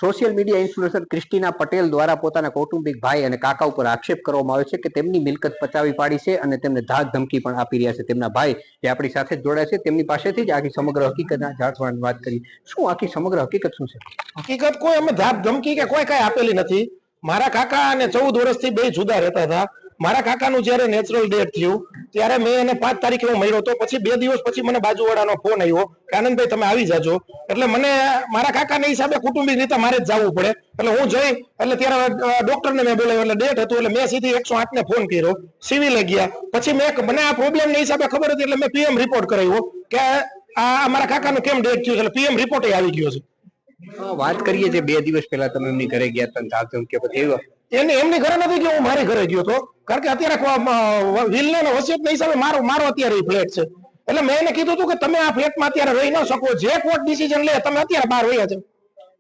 Social media influencer Christina Patel દ્વારા પોતાના કૌટુંબિક ભાઈ અને કાકા ઉપર આક્ષેપ કરવામાં આવ્યો છે કે તેમની મિલકત પચાવી પાડી છે અને તેમને ધાક ધમકી પણ આપી રહ્યા છે. તેમના ભાઈ જે આપણી સાથે જોડાય છે તેમની પાસેથી જ આખી સમગ્ર હકીકત જાણવાની વાત કરી. શું આખી સમગ્ર હકીકત શું છે? હકીકત કોઈ અમે ધાક ધમકી કે કોઈ કઈ આપેલી નથી. મારા કાકા અને 14 વર્ષથી બે જુદા રહેતા હતા. મારા કાકાનું જયારે નેચરલ ડેથ થયું ત્યારે મેં એને 5 તારીખે હું મળ્યો હતો. પછી 2 દિવસ પછી મને બાજુવાળાનો ફોન આવ્યો કે આનંદભાઈ તમે આવી જાજો. એટલે મને મારા કાકાના હિસાબે કુટુંબિક રીતે મારે જ જવું પડે. એટલે હું જઈ એટલે ત્યારે ડોક્ટરને મેં બોલાવ્યો. એટલે ડેટ હતું એટલે મેં સીધી 108 ને ફોન કર્યો. સિવિલે ગયા. પછી મને આ પ્રોબ્લેમના હિસાબે ખબર હતી એટલે મેં પીએમ રિપોર્ટ કરાવ્યો કે આ મારા કાકાનું કેમ ડેથ થયું. એટલે પીએમ રિપોર્ટ આવી ગયો છે. વાત કરીએ જે 2 દિવસ પહેલા તમે એમની ઘરે ગયા હતા ધાક ધમકી પછી એમની ઘરે નથી ગયો, હું મારી ઘરે ગયો હતો. કારણ કે અત્યારે વિલને વસિયતના હિસાબે મારો અત્યારે ફ્લેટ છે. એટલે મેં એને કીધું હતું કે તમે આ ફ્લેટમાં અત્યારે રહી ન શકો. જે કોર્ટ ડિસિઝન લે તમે અત્યારે બહાર વયા જાઓ.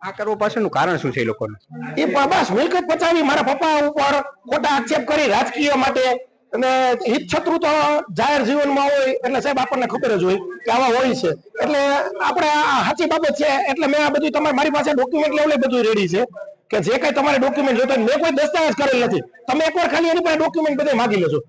આ કરવા પાછળનું કારણ શું છે એ લોકોનું? એ બસ મિલકત પચાવી મારા પપ્પા ઉપર ખોટા આક્ષેપ કરી રાજકીય માટે. અને હિત શત્રુ તો જાહેર જીવનમાં હોય એટલે સાહેબ આપણને ખબર જ હોય કે આવા હોય છે. એટલે આપણે આ સાચી બાબત છે. એટલે મેં આ બધું મારી પાસે ડોક્યુમેન્ટ લેવલે બધું રેડી છે કે જે કઈ તમારે ડોક્યુમેન્ટ જોતા મેં કોઈ દસ્તાવેજ કરેલ નથી. તમે એકવાર ખાલી એની પાસે ડોક્યુમેન્ટ બધે માગી લેજો.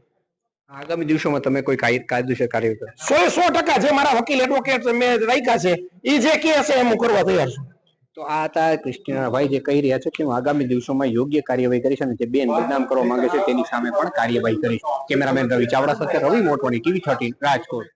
આગામી દિવસોમાં તમે કોઈ કાયદેસર કાર્ય કરો? 100% જે મારા વકીલ એડવોકેટ મેં રાખ્યા છે એ જે કહે છે એમ હું કરવા તૈયાર છું. તો આ હતા ક્રિસ્ટીના ભાઈ જે કહી રહ્યા છે કે હું આગામી દિવસોમાં યોગ્ય કાર્યવાહી કરીશ અને જે બેન બદનામ કરવા માંગે છે તેની સામે પણ કાર્યવાહી કરીશ. કેમેરામેન રવિ ચાવડા સાથે રવિ મોટવાણી, TV13 રાજકોટ.